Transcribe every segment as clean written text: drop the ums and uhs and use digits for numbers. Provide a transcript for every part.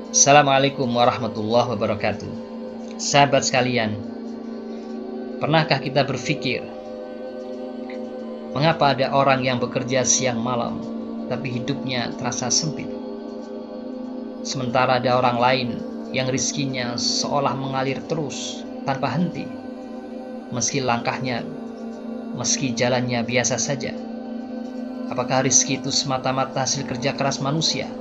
Assalamualaikum warahmatullahi wabarakatuh. Sahabat sekalian, pernahkah kita berpikir mengapa ada orang yang bekerja siang malam tapi hidupnya terasa sempit? Sementara ada orang lain yang rizkinya seolah mengalir terus tanpa henti, meski langkahnya, meski jalannya biasa saja. Apakah rizki itu semata-mata hasil kerja keras manusia?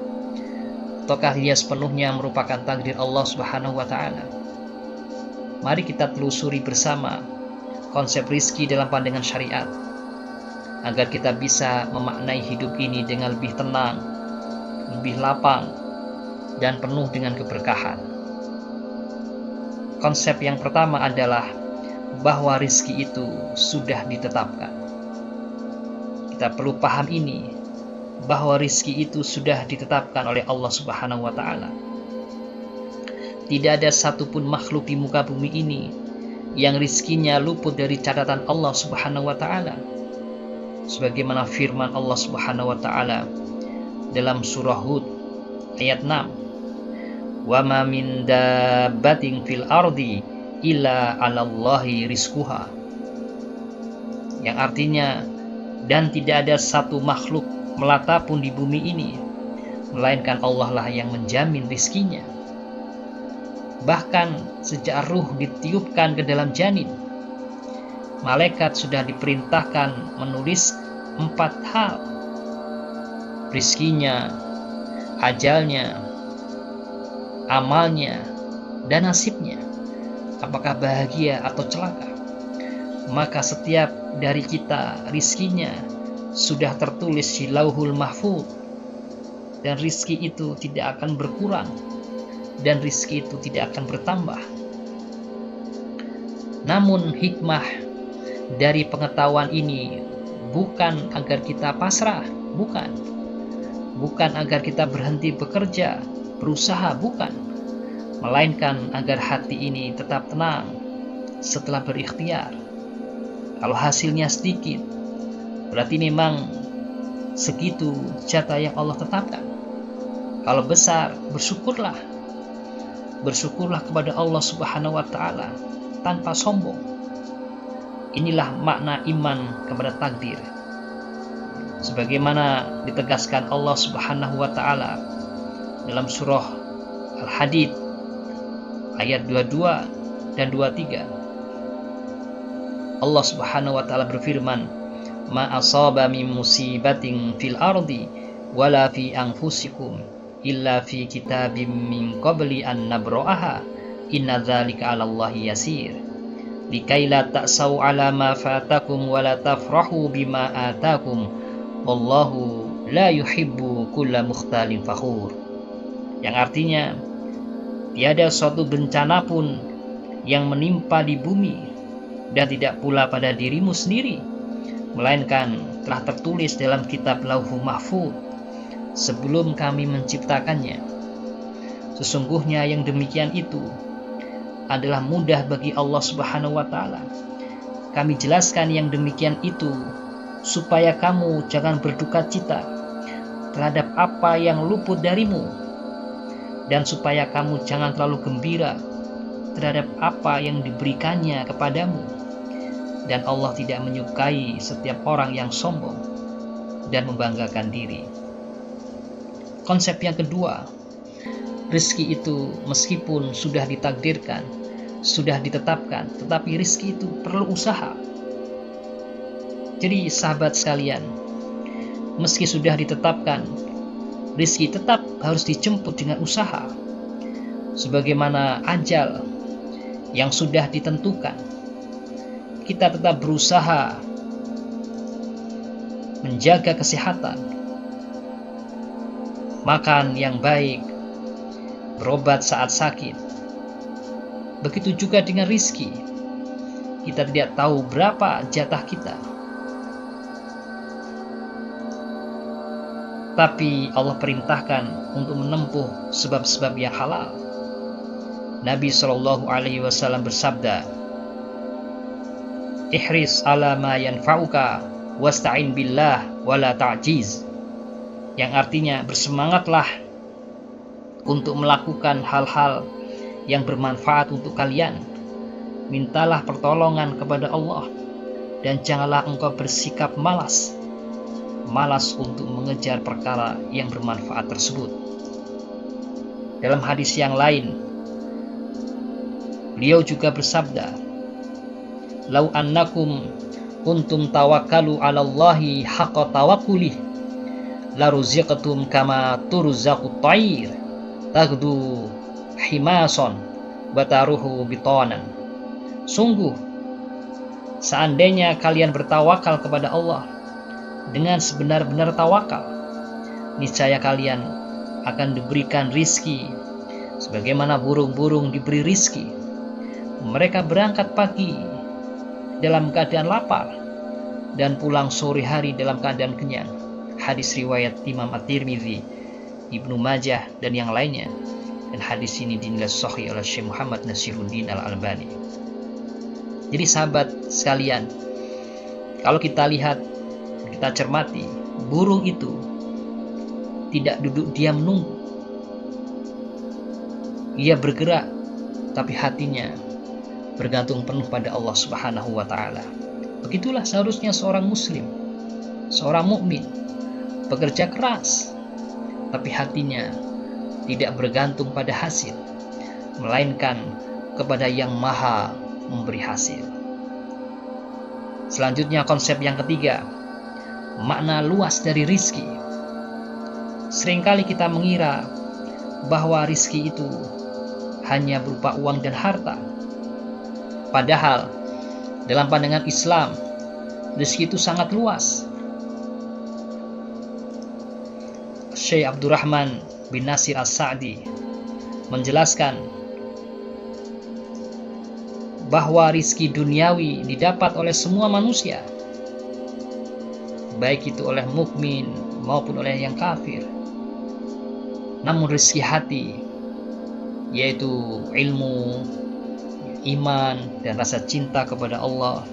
Ataukah dia sepenuhnya merupakan takdir Allah Subhanahu wa Ta'ala? Mari kita telusuri bersama konsep rizki dalam pandangan syariat, agar kita bisa memaknai hidup ini dengan lebih tenang, lebih lapang, dan penuh dengan keberkahan. Konsep yang pertama adalah bahwa rizki itu sudah ditetapkan. Kita perlu paham ini, bahwa rizki itu sudah ditetapkan oleh Allah Subhanahu wa Ta'ala. Tidak ada satupun makhluk di muka bumi ini yang rizkinya luput dari catatan Allah Subhanahu wa Ta'ala. Sebagaimana firman Allah Subhanahu wa Ta'ala dalam surah Hud ayat 6, "Wa ma min dabbatin fil ardi illa 'alallahi rizquha." Yang artinya, dan tidak ada satu makhluk melata pun di bumi ini, melainkan Allah lah yang menjamin rizkinya. Bahkan sejak ruh ditiupkan ke dalam janin, malaikat sudah diperintahkan menulis 4 hal: rizkinya, ajalnya, amalnya, dan nasibnya. Apakah bahagia atau celaka? Maka setiap dari kita rizkinya sudah tertulis di Lauhul Mahfuz, dan rizki itu tidak akan berkurang, dan rizki itu tidak akan bertambah. Namun hikmah dari pengetahuan ini bukan agar kita pasrah, bukan agar kita berhenti bekerja, berusaha, bukan, melainkan agar hati ini tetap tenang setelah berikhtiar. Kalau hasilnya sedikit, berarti memang segitu jatah yang Allah tetapkan. Kalau besar, bersyukurlah kepada Allah Subhanahu wa Ta'ala tanpa sombong. Inilah makna iman kepada takdir, sebagaimana ditegaskan Allah Subhanahu wa Ta'ala dalam surah Al-Hadid ayat 22 dan 23. Allah Subhanahu wa Ta'ala berfirman, "Ma asaba min musibatin fil ardi wala fi anfusikum illa fi kitabim min qabli an nabra'aha inna dzalika 'alallahi yasir likaila ta'sau 'ala ma fatakum wa la tafrahu bima atakum wallahu la yuhibbu kulla mukhtalin fakhur." Yang artinya, tiada suatu bencana pun yang menimpa di bumi dan tidak pula pada dirimu sendiri, melainkan telah tertulis dalam kitab Lauhul Mahfuz sebelum kami menciptakannya. Sesungguhnya yang demikian itu adalah mudah bagi Allah Subhanahu wa Ta'ala. Kami jelaskan yang demikian itu supaya kamu jangan berduka cita terhadap apa yang luput darimu, dan supaya kamu jangan terlalu gembira terhadap apa yang diberikannya kepadamu. Dan Allah tidak menyukai setiap orang yang sombong dan membanggakan diri. Konsep yang kedua, rizki itu meskipun sudah ditakdirkan, sudah ditetapkan, tetapi rizki itu perlu usaha. Jadi sahabat sekalian, meski sudah ditetapkan, rizki tetap harus dijemput dengan usaha. Sebagaimana ajal yang sudah ditentukan, kita tetap berusaha menjaga kesehatan, makan yang baik, berobat saat sakit. Begitu juga dengan rizki. Kita tidak tahu berapa jatah kita, tapi Allah perintahkan untuk menempuh sebab-sebab yang halal. Nabi Shallallahu Alaihi Wasallam bersabda, "Ihris ala ma yanfa'uka wasta'in billah wala ta'jiz." Yang artinya, bersemangatlah untuk melakukan hal-hal yang bermanfaat untuk kalian. Mintalah pertolongan kepada Allah, dan janganlah engkau bersikap malas untuk mengejar perkara yang bermanfaat tersebut. Dalam hadis yang lain, beliau juga bersabda, "Lau annakum kuntum tawakkalu 'ala Allahi haqqa tawakkulih, la ruziqtum kama turzaqut thair, taghdu himason wa taruhu bitanan." Sungguh, seandainya kalian bertawakal kepada Allah dengan sebenar-benar tawakal, niscaya kalian akan diberikan rizki sebagaimana burung-burung diberi rizki. Mereka berangkat pagi dalam keadaan lapar dan pulang sore hari dalam keadaan kenyang. Hadis riwayat Imam At-Tirmidzi, Ibnu Majah, dan yang lainnya. Dan hadis ini dinilai sahih oleh Syekh Muhammad Nasiruddin Al-Albani. Jadi sahabat sekalian, kalau kita lihat, kita cermati, burung itu tidak duduk diam menunggu. Ia bergerak, tapi hatinya bergantung penuh pada Allah Subhanahu wa Ta'ala. Begitulah seharusnya seorang muslim, seorang mukmin, bekerja keras, tapi hatinya tidak bergantung pada hasil, melainkan kepada yang maha memberi hasil. Selanjutnya, konsep yang ketiga, makna luas dari rizki. Seringkali kita mengira bahwa rizki itu hanya berupa uang dan harta. Padahal dalam pandangan Islam, rizki itu sangat luas. Syekh Abdurrahman bin Nasir As-Sa'di menjelaskan bahwa rizki duniawi didapat oleh semua manusia, baik itu oleh mukmin maupun oleh yang kafir. Namun rizki hati, yaitu ilmu, iman, dan rasa cinta kepada Allah,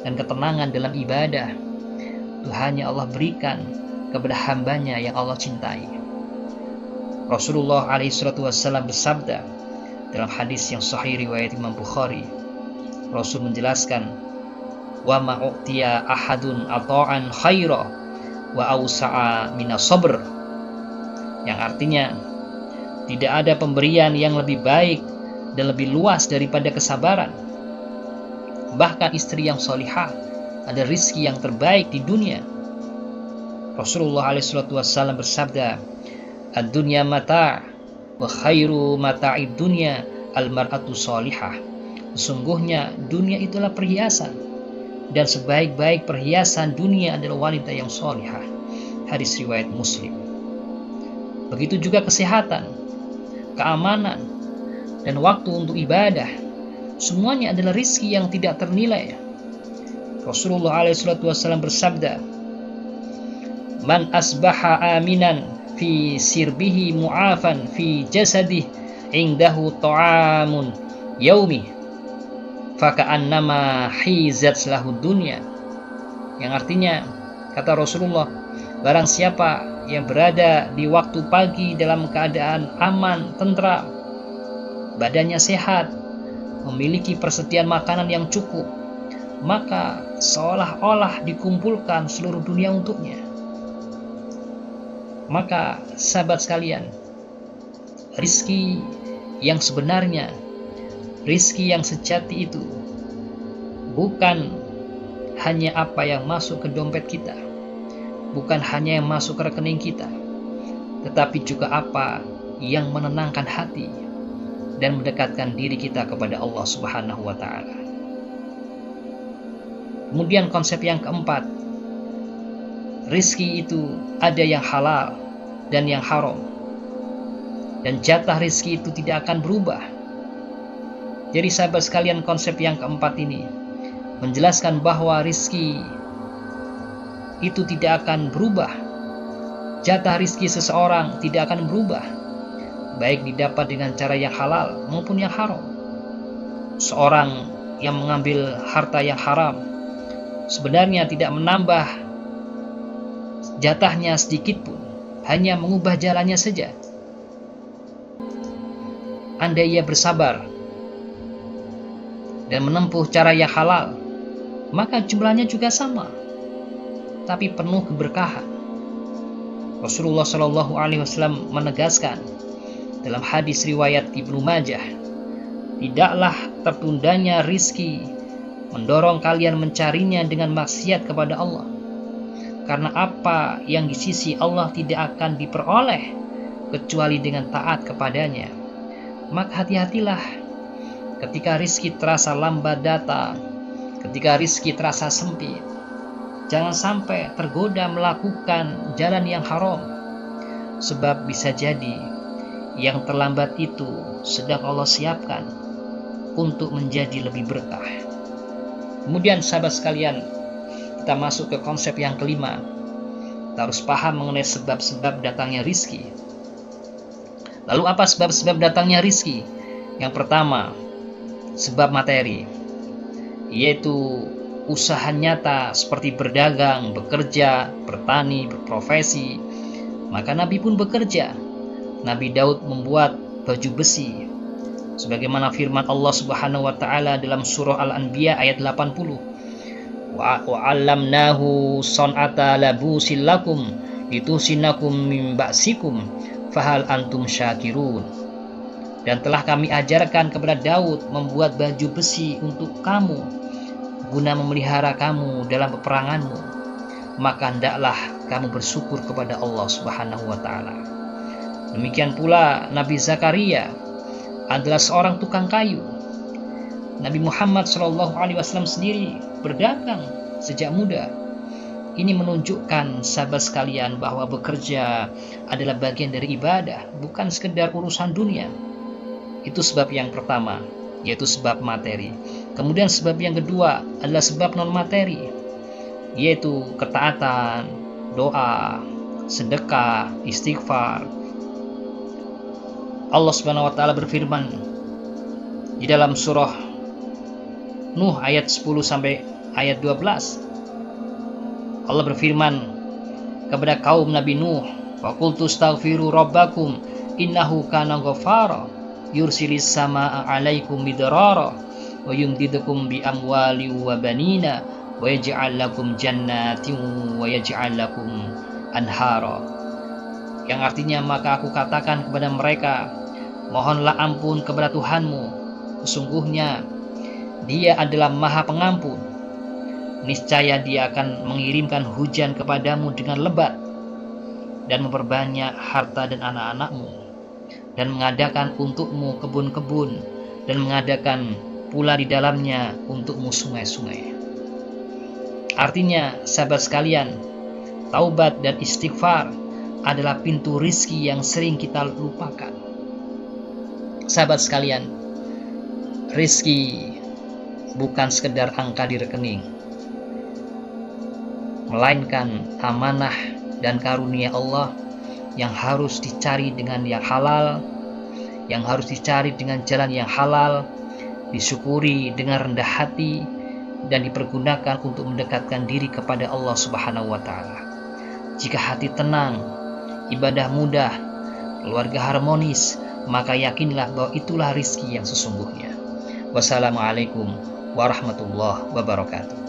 dan ketenangan dalam ibadah, itu hanya Allah berikan kepada hambanya yang Allah cintai. Rasulullah SAW bersabda dalam hadis yang sahih riwayat Imam Bukhari, Rasul menjelaskan, "Wa ma'u'tiya ahadun ata'an khaira wa awsa'a minas sabr," yang artinya tidak ada pemberian yang lebih baik dan lebih luas daripada kesabaran. Bahkan istri yang solihah ada rizki yang terbaik di dunia. Rasulullah SAW bersabda, "Ad-dunya mata' wa khairu mata'id dunya al-mar'atu solihah." Sesungguhnya dunia itulah perhiasan, dan sebaik-baik perhiasan dunia adalah wanita yang solihah. Hadis riwayat Muslim. Begitu juga kesehatan, keamanan, dan waktu untuk ibadah. Semuanya adalah rizki yang tidak ternilai. Rasulullah SAW bersabda, "Man asbaha aminan fi sirbihi mu'afan fi jasadih indahu ta'amun yaumi faka'annama hizat lahu dunya." Yang artinya, kata Rasulullah, barang siapa yang berada di waktu pagi dalam keadaan aman, tentram, badannya sehat, memiliki persediaan makanan yang cukup, maka seolah-olah dikumpulkan seluruh dunia untuknya. Maka sahabat sekalian, rizki yang sebenarnya, rizki yang sejati itu bukan hanya apa yang masuk ke dompet kita, bukan hanya yang masuk ke rekening kita, tetapi juga apa yang menenangkan hati dan mendekatkan diri kita kepada Allah Subhanahu wa Ta'ala. Kemudian konsep yang keempat, rizki itu ada yang halal dan yang haram, dan jatah rizki itu tidak akan berubah. Jadi sahabat sekalian, konsep yang keempat ini menjelaskan bahwa rizki itu tidak akan berubah. Jatah rizki seseorang tidak akan berubah, baik didapat dengan cara yang halal maupun yang haram. Seorang yang mengambil harta yang haram sebenarnya tidak menambah jatahnya sedikit pun, hanya mengubah jalannya saja. andai ia bersabar dan menempuh cara yang halal, maka jumlahnya juga sama, tapi penuh keberkahan. Rasulullah Shallallahu Alaihi Wasallam menegaskan dalam hadis riwayat Ibnu Majah, tidaklah tertundanya rizki mendorong kalian mencarinya dengan maksiat kepada Allah, karena apa yang di sisi Allah tidak akan diperoleh kecuali dengan taat kepadanya. Maka hati-hatilah ketika rizki terasa lambat datang, ketika rizki terasa sempit. Jangan sampai tergoda melakukan jalan yang haram, sebab bisa jadi yang terlambat itu sedang Allah siapkan untuk menjadi lebih berkah. Kemudian sahabat sekalian, kita masuk ke konsep yang kelima. Kita harus paham mengenai sebab-sebab datangnya rizki. Lalu apa sebab-sebab datangnya rizki? Yang pertama, sebab materi, yaitu usaha nyata seperti berdagang, bekerja, bertani, berprofesi. Maka Nabi pun bekerja. Nabi Daud membuat baju besi, sebagaimana firman Allah Subhanahu wa taala dalam surah Al-Anbiya ayat 80. Wa 'allamnahu san'ata labusil lakum litusinakum min ba'sikum fahal antum syakirun. Dan telah kami ajarkan kepada Daud membuat baju besi untuk kamu guna memelihara kamu dalam peperanganmu, maka hendaklah kamu bersyukur kepada Allah Subhanahu wa taala. Demikian pula Nabi Zakaria adalah seorang tukang kayu. Nabi Muhammad SAW sendiri berdagang sejak muda. Ini menunjukkan sahabat sekalian bahwa bekerja adalah bagian dari ibadah, bukan sekedar urusan dunia. Itu sebab yang pertama, yaitu sebab materi. Kemudian sebab yang kedua adalah sebab non materi, yaitu ketaatan, doa, sedekah, istighfar. Allah Subhanahu wa taala berfirman di dalam surah Nuh ayat 10 sampai ayat 12. Allah berfirman kepada kaum Nabi Nuh, "Wa qultu astaghfiru rabbakum innahu kana ghaffara yursilis samaa 'alaikum midrara wa yumdidukum bi amwali wa banina wa yaj'al lakum jannatin wa yaj'al lakum anhara." Yang artinya, maka aku katakan kepada mereka, mohonlah ampun kepada Tuhanmu, sesungguhnya Dia adalah Maha Pengampun. Niscaya Dia akan mengirimkan hujan kepadamu dengan lebat dan memperbanyak harta dan anak-anakmu, dan mengadakan untukmu kebun-kebun, dan mengadakan pula di dalamnya untukmu sungai-sungai. Artinya, sahabat sekalian, taubat dan istighfar adalah pintu rizki yang sering kita lupakan. Sahabat sekalian, rizki bukan sekedar angka di rekening, melainkan amanah dan karunia Allah yang harus dicari dengan yang halal, yang harus dicari dengan jalan yang halal, disyukuri dengan rendah hati, dan dipergunakan untuk mendekatkan diri kepada Allah Subhanahu wa taala. Jika hati tenang, ibadah mudah, keluarga harmonis, maka yakinlah bahwa itulah rizki yang sesungguhnya. Wassalamualaikum warahmatullahi wabarakatuh.